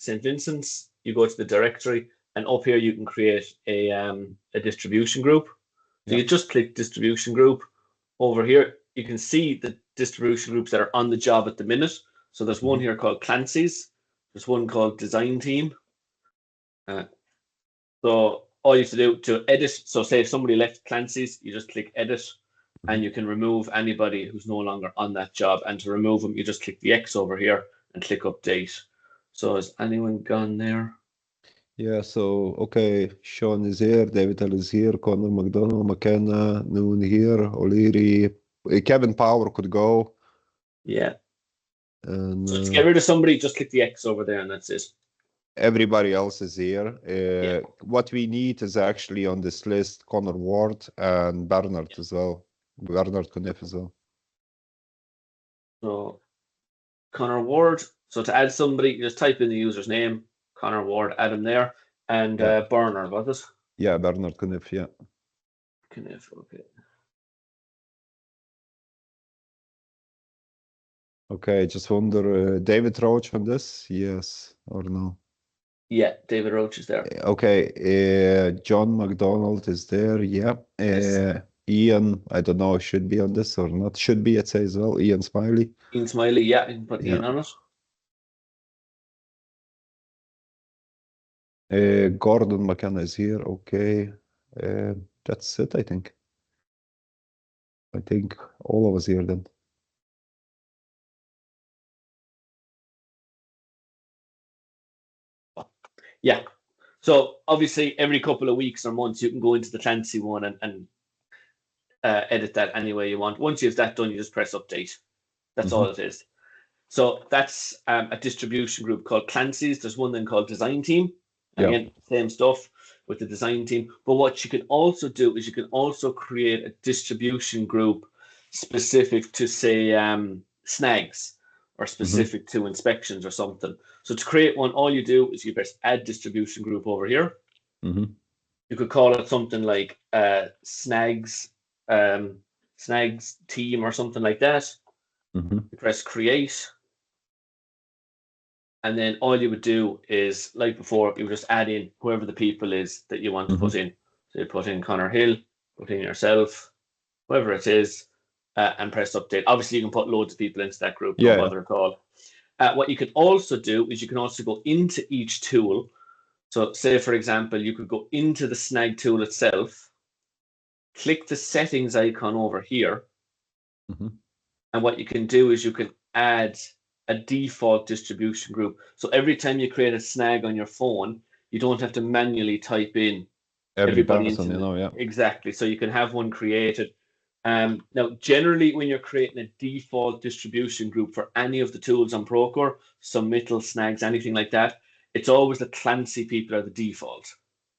St. Vincent's, you go to the directory, and up here you can create a distribution group. So you just click distribution group. Over here, you can see the distribution groups that are on the job at the minute. So there's one here called Clancy's. There's one called Design Team. So all you have to do to edit, so say if somebody left Clancy's, you just click edit, and you can remove anybody who's no longer on that job. And to remove them, you just click the X over here and click update. So is anyone gone there? Yeah, so, okay, Sean is here, David Hill is here, Connor McDonald, McKenna, Noon here, O'Leary, Kevin Power could go. Yeah. And So to get rid of somebody, just click the X over there, and that's it. everybody else is here. What we need is actually on this list, Connor Ward and Bernard as well. Bernard Kniff as well. So Connor Ward. So to add somebody, you just type in the user's name, Connor Ward, add him there, and Bernard, was it? Yeah, Bernard Kniff, yeah. Kniff, okay. Okay, just wonder, David Roach on this? Yes or no? Yeah, David Roach is there. Okay, John McDonald is there, yeah. Yes. Ian, I don't know, should be on this or not. Should be, I'd say as well. Ian Smiley. Ian Smiley, yeah, you can put Ian on it. Gordon McKenna is here, okay. That's it, I think. I think all of us here then. Yeah. So obviously every couple of weeks or months you can go into the Clancy one and edit that any way you want. Once you have that done, you just press update. That's all it is. So that's a distribution group called Clancy's. There's one then called Design Team. Again, same stuff with the design team. But what you can also do is you can also create a distribution group specific to, say, snags or specific to inspections or something. So to create one, all you do is you press add distribution group over here. You could call it something like snags team or something like that. You press create. And then all you would do is, like before, you would just add in whoever the people is that you want to put in. So you put in Connor Hill, put in yourself, whoever it is, and press update. Obviously, you can put loads of people into that group, no bother at all. What you can also do is you can also go into each tool. So say, for example, you could go into the snag tool itself, click the settings icon over here. And what you can do is you can add a default distribution group. So every time you create a snag on your phone, you don't have to manually type in everybody person, into Exactly. So you can have one created. Now, generally, when you're creating a default distribution group for any of the tools on Procore, submittal, snags, anything like that, it's always the Clancy people are the default,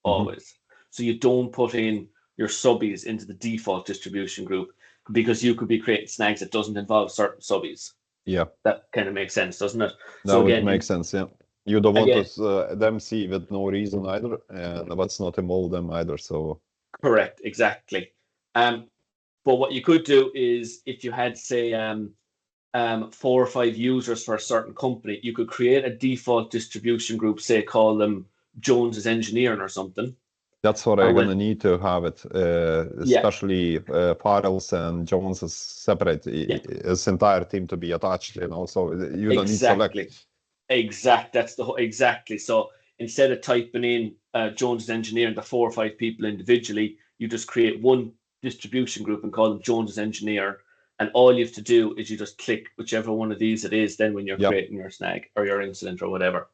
always. So you don't put in your subbies into the default distribution group because you could be creating snags that doesn't involve certain subbies. Yeah, that kind of makes sense, doesn't it? So again, makes sense. Yeah, you don't want them see with no reason either, and let's not involve them either. So correct, exactly. But what you could do is, if you had, say, 4 or 5 users for a certain company, you could create a default distribution group. Say, call them Jones's Engineering or something. That's what I'm gonna need to have it, especially Farrell's and Jones's separate. His entire team to be attached, you know. So you don't need to select. Exactly. So instead of typing in Jones's Engineering, the 4 or 5 people individually, you just create one distribution group and call them Jones's Engineer. And all you have to do is you just click whichever one of these it is. Then when you're creating your snag or your incident or whatever,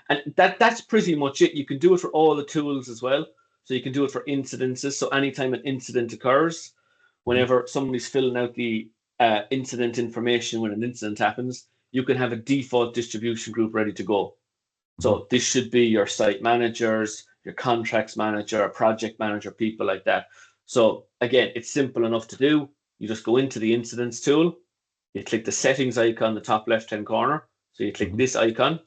and that's pretty much it. You can do it for all the tools as well. So you can do it for incidences. So anytime an incident occurs, whenever somebody's filling out the incident information when an incident happens, you can have a default distribution group ready to go. So this should be your site managers, your contracts manager, project manager, people like that. So again, it's simple enough to do. You just go into the incidents tool, you click the settings icon in the top left-hand corner. So you click this icon.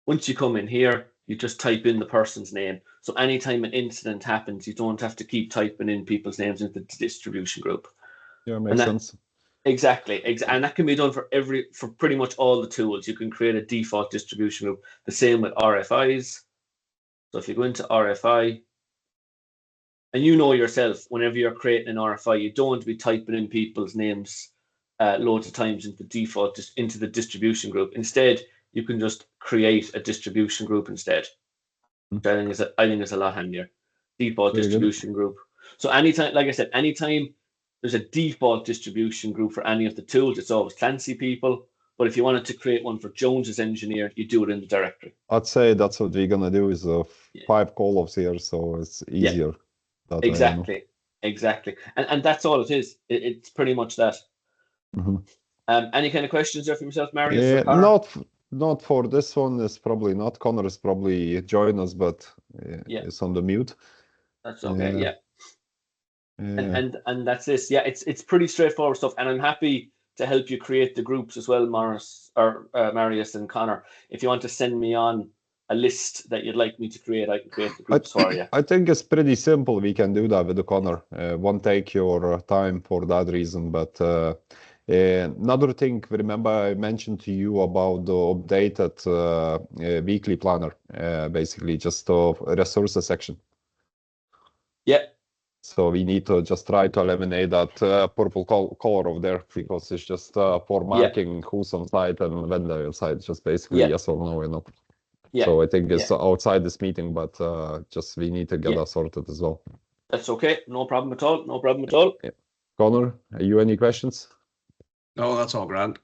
Once you come in here, you just type in the person's name. So anytime an incident happens, you don't have to keep typing in people's names into the distribution group. Yeah, makes sense. Exactly. And that can be done for pretty much all the tools. You can create a default distribution group. The same with RFIs. So if you go into RFI, and you know yourself, whenever you're creating an RFI, you don't want to be typing in people's names loads of times into the distribution group. Instead, you can just create a distribution group instead. Which I think is a lot handier. Default distribution group. So anytime, like I said, anytime there's a default distribution group for any of the tools, it's always Clancy people. But if you wanted to create one for Jones's engineer, you do it in the directory. I'd say that's what we're gonna do, is 5 call-offs here, so it's easier. Exactly. And that's all it is. It's pretty much that. Any kind of questions there for yourself, Marius? Not for this one. It's probably not. Connor is probably joining us, but it's on the mute. That's okay. And that's this. Yeah, it's pretty straightforward stuff, and I'm happy to help you create the groups as well, Marius and Connor. If you want to send me on a list that you'd like me to create, I can create the groups for you. I think it's pretty simple. We can do that with the Connor. Won't take your time for that reason, but another thing, remember I mentioned to you about the updated weekly planner, basically just a resources section. Yeah. So we need to just try to eliminate that purple color over there, because it's just for marking who's on site and when they're on site. Just basically yes or no, you know. So I think it's outside this meeting, but just we need to get that sorted as well. That's okay. No problem at all. Yeah. Connor, are you any questions? No, that's all grand.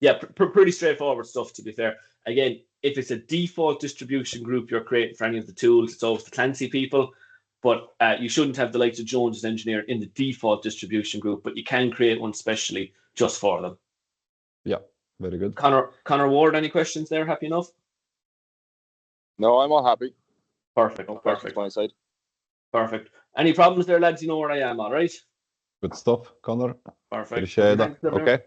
Yeah, pretty straightforward stuff, to be fair. Again, if it's a default distribution group you're creating for any of the tools, it's always the Clancy people. But you shouldn't have the likes of Jones's engineer in the default distribution group, but you can create one specially just for them. Yeah, very good. Connor Ward, any questions there? Happy enough? No, I'm all happy. Perfect. No questions on my side. Perfect. Any problems there, lads? You know where I am, all right? Good stuff, Connor. Perfect. Appreciate that. Okay.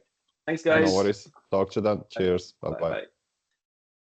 Thanks, guys. No worries. Talk to you then. Cheers. Bye-bye.